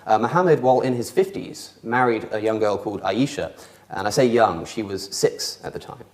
Muhammad, while in his 50s, married a young girl called Aisha. And I say young, she was 6 at the time.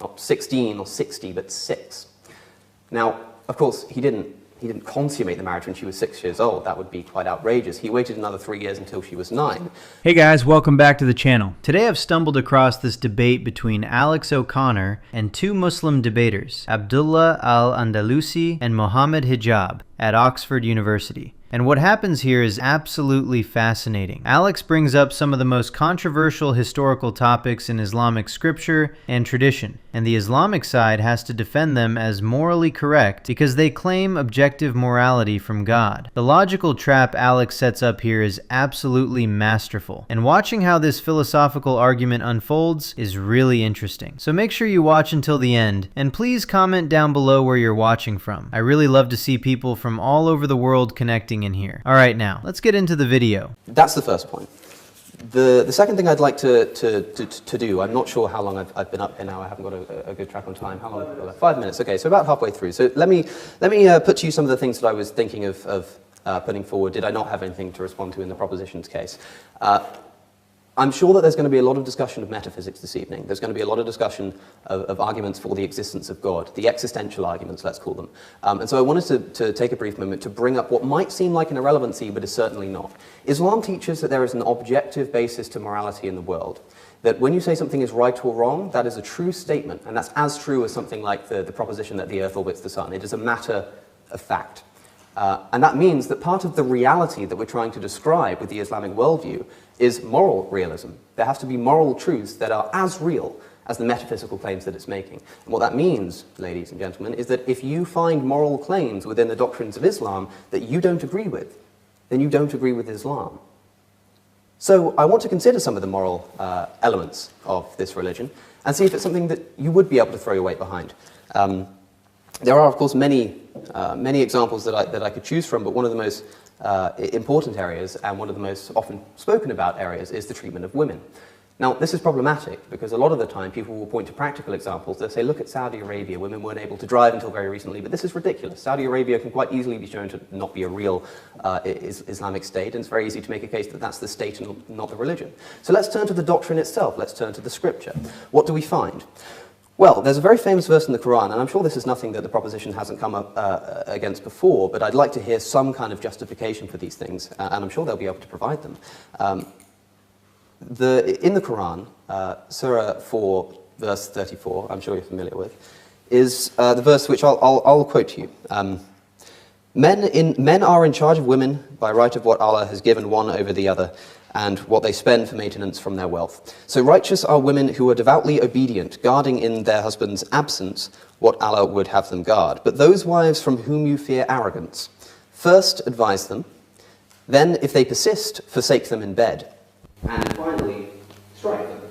Not 16 or 60, but 6. Now, of course, he didn't consummate the marriage when she was 6 years old. That would be quite outrageous. He waited another 3 years until she was 9. Hey guys, welcome back to the channel. Today I've stumbled across this debate between Alex O'Connor and two Muslim debaters, Abdullah Al-Andaloo and Mohammed Hijab at Oxford University. And what happens here is absolutely fascinating. Alex brings up some of the most controversial historical topics in Islamic scripture and tradition, and the Islamic side has to defend them as morally correct because they claim objective morality from God. The logical trap Alex sets up here is absolutely masterful, and watching how this philosophical argument unfolds is really interesting. So make sure you watch until the end, and please comment down below where you're watching from. I really love to see people from all over the world connecting in here. All right, now let's get into the video. That's the first point. The second thing I'd like to do, I'm not sure how long I've been up here now. I haven't got a good track on time. How long? Well, 5 minutes. Okay, so about halfway through. So let me put to you some of the things that I was thinking of putting forward. Did I not have anything to respond to in the propositions case? I'm sure that there's going to be a lot of discussion of metaphysics this evening. There's going to be a lot of discussion of arguments for the existence of God, the existential arguments, let's call them. And so I wanted to take a brief moment to bring up what might seem like an irrelevancy, but is certainly not. Islam teaches that there is an objective basis to morality in the world. That when you say something is right or wrong, that is a true statement, and that's as true as something like the proposition that the earth orbits the sun. It is a matter of fact. And that means that part of the reality that we're trying to describe with the Islamic worldview is moral realism. There has to be moral truths that are as real as the metaphysical claims that it's making. And what that means, ladies and gentlemen, is that if you find moral claims within the doctrines of Islam that you don't agree with, then you don't agree with Islam. So I want to consider some of the moral elements of this religion and see if it's something that you would be able to throw your weight behind. There are, of course, many examples that I could choose from, but one of the most important areas and one of the most often spoken about areas is the treatment of women. Now, this is problematic because a lot of the time people will point to practical examples. They'll say, look at Saudi Arabia. Women weren't able to drive until very recently, but this is ridiculous. Saudi Arabia can quite easily be shown to not be a real Islamic state, and it's very easy to make a case that that's the state and not the religion. So let's turn to the doctrine itself. Let's turn to the scripture. What do we find? Well, there's a very famous verse in the Quran, and I'm sure this is nothing that the proposition hasn't come up against before, but I'd like to hear some kind of justification for these things, and I'm sure they'll be able to provide them. In the Quran, Surah 4, verse 34, I'm sure you're familiar with, is the verse which I'll quote to you. Men are in charge of women by right of what Allah has given one over the other, and what they spend for maintenance from their wealth. So righteous are women who are devoutly obedient, guarding in their husband's absence what Allah would have them guard. But those wives from whom you fear arrogance, first advise them, then if they persist, forsake them in bed, and finally strike them.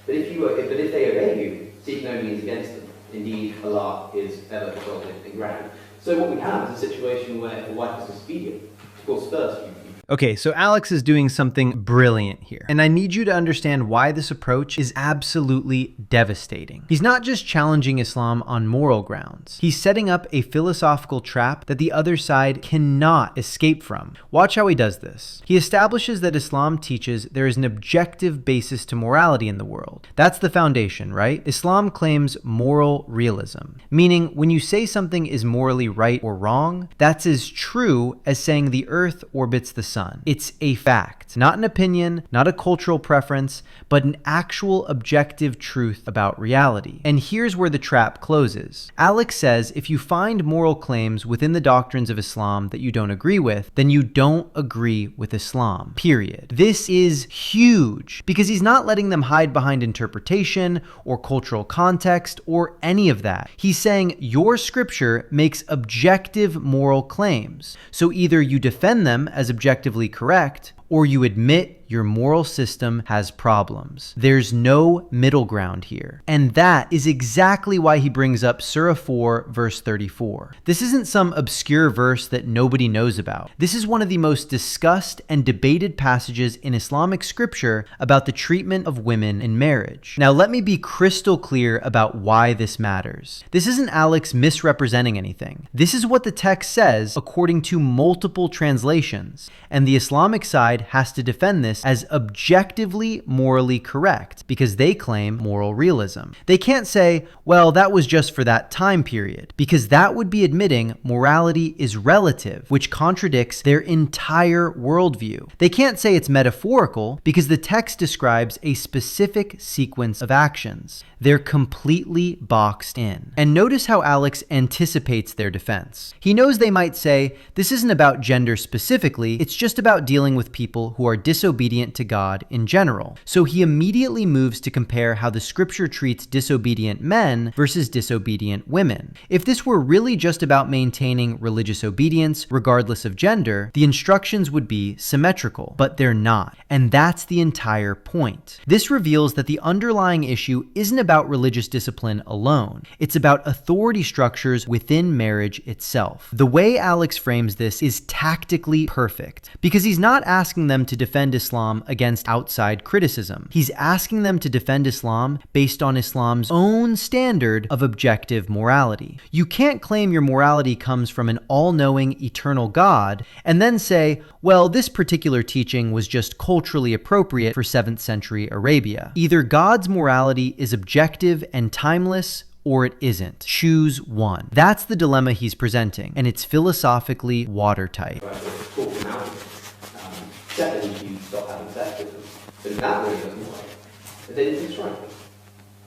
But if they obey you, seek no means against them. Indeed, Allah is ever exalted and grand. So what we have is a situation where if a wife is disobedient, of course first you Okay, so Alex is doing something brilliant here, and I need you to understand why this approach is absolutely devastating. He's not just challenging Islam on moral grounds. He's setting up a philosophical trap that the other side cannot escape from. Watch how he does this. He establishes that Islam teaches there is an objective basis to morality in the world. That's the foundation, right? Islam claims moral realism, meaning when you say something is morally right or wrong, that's as true as saying the earth orbits the sun. It's a fact, not an opinion, not a cultural preference, but an actual objective truth about reality. And here's where the trap closes. Alex says if you find moral claims within the doctrines of Islam that you don't agree with, then you don't agree with Islam, period. This is huge because he's not letting them hide behind interpretation or cultural context or any of that. He's saying your scripture makes objective moral claims. So either you defend them as objectively correct, or you admit your moral system has problems. There's no middle ground here. And that is exactly why he brings up Surah 4, verse 34. This isn't some obscure verse that nobody knows about. This is one of the most discussed and debated passages in Islamic scripture about the treatment of women in marriage. Now, let me be crystal clear about why this matters. This isn't Alex misrepresenting anything. This is what the text says according to multiple translations, and the Islamic side has to defend this as objectively morally correct because they claim moral realism. They can't say, well, that was just for that time period, because that would be admitting morality is relative, which contradicts their entire worldview. They can't say it's metaphorical because the text describes a specific sequence of actions. They're completely boxed in. And notice how Alex anticipates their defense. He knows they might say, this isn't about gender specifically, it's just about dealing with people who are disobedient to God in general. So he immediately moves to compare how the scripture treats disobedient men versus disobedient women. If this were really just about maintaining religious obedience, regardless of gender, the instructions would be symmetrical, but they're not. And that's the entire point. This reveals that the underlying issue isn't about religious discipline alone. It's about authority structures within marriage itself. The way Alex frames this is tactically perfect because he's not asking them to defend Islam against outside criticism. He's asking them to defend Islam based on Islam's own standard of objective morality. You can't claim your morality comes from an all-knowing eternal God and then say, well, this particular teaching was just culturally appropriate for 7th century Arabia. Either God's morality is objective and timeless, or it isn't. Choose one. That's the dilemma he's presenting, and it's philosophically watertight.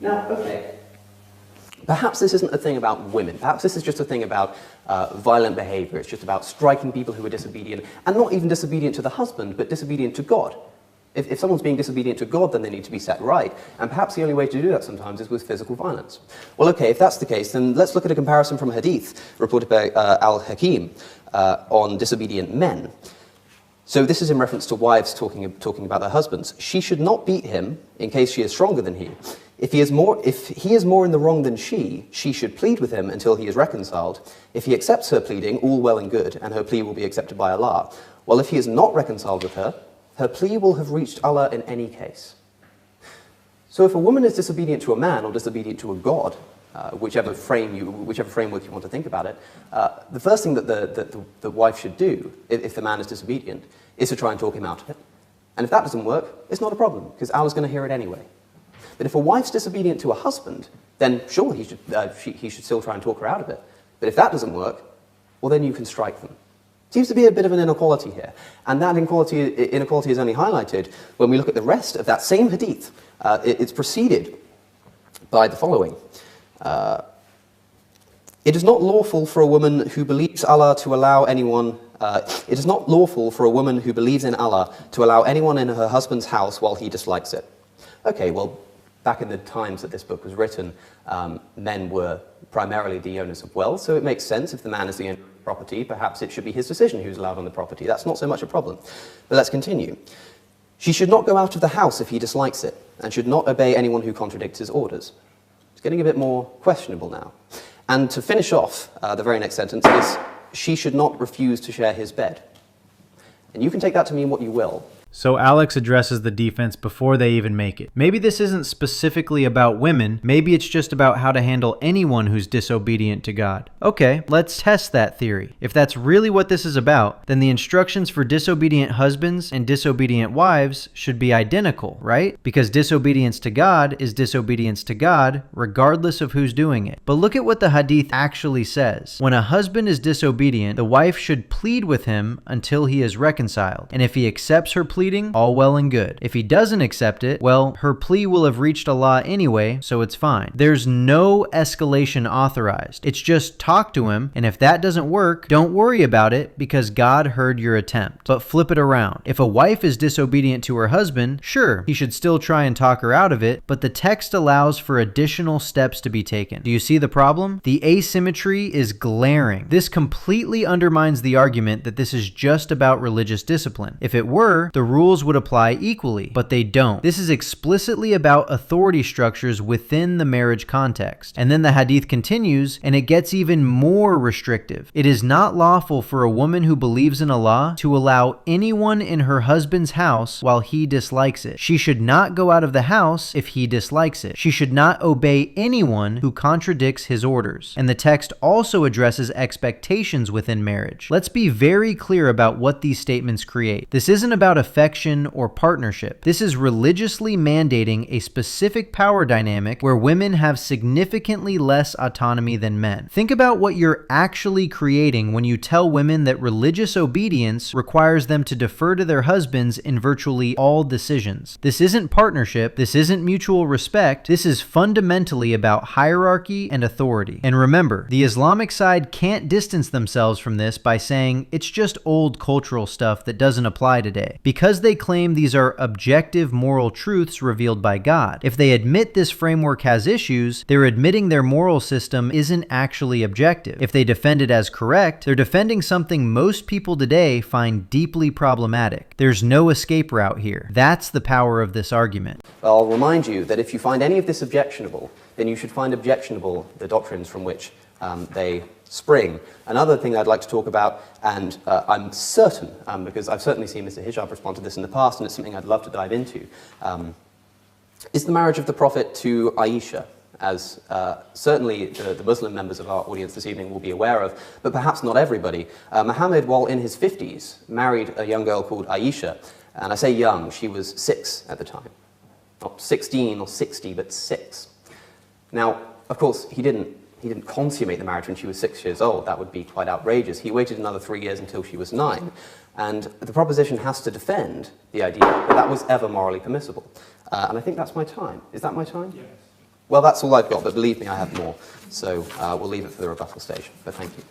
Now, okay. Perhaps this isn't a thing about women. Perhaps this is just a thing about violent behavior. It's just about striking people who are disobedient, and not even disobedient to the husband, but disobedient to God. If someone's being disobedient to God, then they need to be set right. And perhaps the only way to do that sometimes is with physical violence. Well, okay, if that's the case, then let's look at a comparison from a hadith reported by Al-Hakim on disobedient men. So this is in reference to wives talking about their husbands. She should not beat him in case she is stronger than he. If he is more in the wrong than she should plead with him until he is reconciled. If he accepts her pleading, all well and good, and her plea will be accepted by Allah. Well, if he is not reconciled with her, her plea will have reached Allah in any case. So if a woman is disobedient to a man or disobedient to a god, whichever framework you want to think about it, the first thing that the wife should do, if the man is disobedient, is to try and talk him out of it. And if that doesn't work, it's not a problem, because Allah's going to hear it anyway. But if a wife's disobedient to a husband, then sure, he should still try and talk her out of it. But if that doesn't work, well, then you can strike them. Seems to be a bit of an inequality here. And that inequality is only highlighted when we look at the rest of that same hadith. It's preceded by the following. It is not lawful for a woman who believes Allah to allow anyone... it is not lawful for a woman who believes in Allah to allow anyone in her husband's house while he dislikes it. Okay, well, back in the times that this book was written, men were primarily the owners of wealth, so it makes sense if the man is the owner of property, perhaps it should be his decision who's allowed on the property. That's not so much a problem. But let's continue. She should not go out of the house if he dislikes it, and should not obey anyone who contradicts his orders. It's getting a bit more questionable now. And to finish off, the very next sentence is, she should not refuse to share his bed. And you can take that to mean what you will. So Alex addresses the defense before they even make it. Maybe this isn't specifically about women. Maybe it's just about how to handle anyone who's disobedient to God. Okay, let's test that theory. If that's really what this is about, then the instructions for disobedient husbands and disobedient wives should be identical, right? Because disobedience to God is disobedience to God, regardless of who's doing it. But look at what the hadith actually says. When a husband is disobedient, the wife should plead with him until he is reconciled. And if he accepts her plea, all well and good. If he doesn't accept it, well, her plea will have reached Allah anyway, so it's fine. There's no escalation authorized. It's just talk to him, and if that doesn't work, don't worry about it because God heard your attempt. But flip it around. If a wife is disobedient to her husband, sure, he should still try and talk her out of it, but the text allows for additional steps to be taken. Do you see the problem? The asymmetry is glaring. This completely undermines the argument that this is just about religious discipline. If it were, the rules would apply equally, but they don't. This is explicitly about authority structures within the marriage context. And then the hadith continues, and it gets even more restrictive. It is not lawful for a woman who believes in Allah to allow anyone in her husband's house while he dislikes it. She should not go out of the house if he dislikes it. She should not obey anyone who contradicts his orders. And the text also addresses expectations within marriage. Let's be very clear about what these statements create. This isn't about affection or partnership. This is religiously mandating a specific power dynamic where women have significantly less autonomy than men. Think about what you're actually creating when you tell women that religious obedience requires them to defer to their husbands in virtually all decisions. This isn't partnership. This isn't mutual respect. This is fundamentally about hierarchy and authority. And remember, the Islamic side can't distance themselves from this by saying it's just old cultural stuff that doesn't apply today, because they claim these are objective moral truths revealed by God. If they admit this framework has issues, they're admitting their moral system isn't actually objective. If they defend it as correct, they're defending something most people today find deeply problematic. There's no escape route here. That's the power of this argument. I'll remind you that if you find any of this objectionable, then you should find objectionable the doctrines from which they spring. Another thing I'd like to talk about, and I'm certain, because I've certainly seen Mr. Hijab respond to this in the past, and it's something I'd love to dive into, is the marriage of the Prophet to Aisha, as certainly the Muslim members of our audience this evening will be aware of, but perhaps not everybody. Muhammad, while in his 50s, married a young girl called Aisha, and I say young, she was 6 at the time. Not 16 or 60, but 6. Now, of course, he didn't consummate the marriage when she was 6 years old. That would be quite outrageous. He waited another 3 years until she was 9. And the proposition has to defend the idea that that was ever morally permissible. And I think that's my time. Is that my time? Yes. Well, that's all I've got, but believe me, I have more. So we'll leave it for the rebuttal stage. But thank you.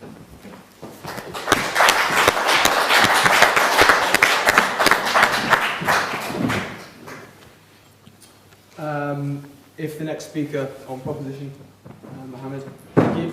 If the next speaker on proposition, Mohammed, thank you.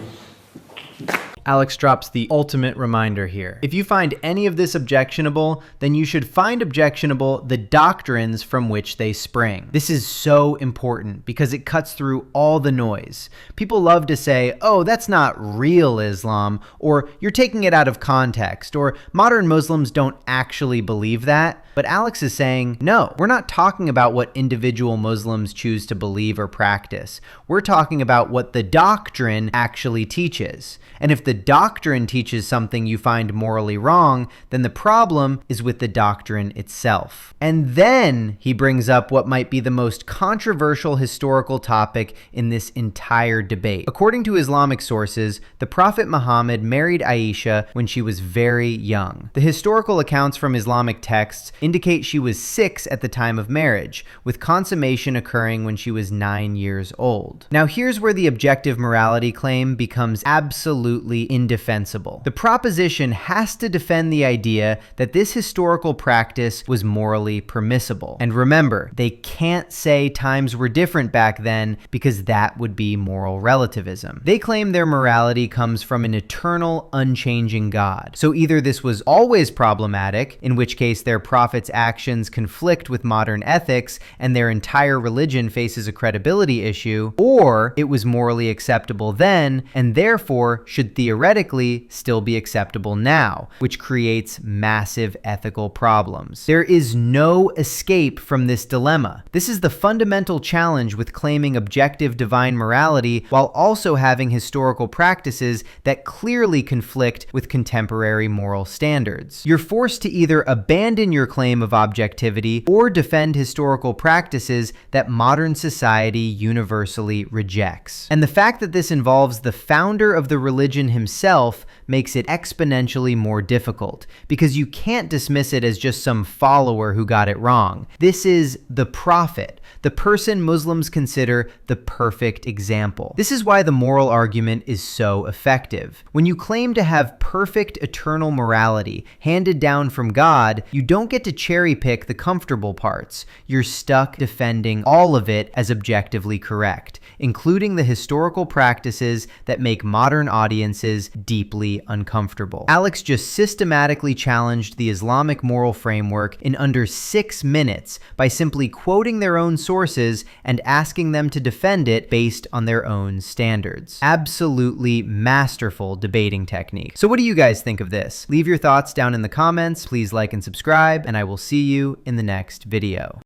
Alex drops the ultimate reminder here. If you find any of this objectionable, then you should find objectionable the doctrines from which they spring. This is so important because it cuts through all the noise. People love to say, oh, that's not real Islam, or you're taking it out of context, or modern Muslims don't actually believe that. But Alex is saying, no, we're not talking about what individual Muslims choose to believe or practice. We're talking about what the doctrine actually teaches. And if the doctrine teaches something you find morally wrong, then the problem is with the doctrine itself. And then he brings up what might be the most controversial historical topic in this entire debate. According to Islamic sources, the Prophet Muhammad married Aisha when she was very young. The historical accounts from Islamic texts indicate she was 6 at the time of marriage, with consummation occurring when she was 9 years old. Now here's where the objective morality claim becomes absolutely indefensible. The proposition has to defend the idea that this historical practice was morally permissible. And remember, they can't say times were different back then because that would be moral relativism. They claim their morality comes from an eternal, unchanging God. So either this was always problematic, in which case their prophet's actions conflict with modern ethics and their entire religion faces a credibility issue, or it was morally acceptable then and therefore should theoretically still be acceptable now, which creates massive ethical problems. There is no escape from this dilemma. This is the fundamental challenge with claiming objective divine morality while also having historical practices that clearly conflict with contemporary moral standards. You're forced to either abandon your claim of objectivity or defend historical practices that modern society universally rejects. And the fact that this involves the founder of the religion himself makes it exponentially more difficult, because you can't dismiss it as just some follower who got it wrong. This is the prophet, the person Muslims consider the perfect example. This is why the moral argument is so effective. When you claim to have perfect eternal morality handed down from God, you don't get to cherry pick the comfortable parts. You're stuck defending all of it as objectively correct, including the historical practices that make modern audiences deeply really uncomfortable. Alex just systematically challenged the Islamic moral framework in under 6 minutes by simply quoting their own sources and asking them to defend it based on their own standards. Absolutely masterful debating technique. So what do you guys think of this? Leave your thoughts down in the comments. Please like and subscribe, and I will see you in the next video.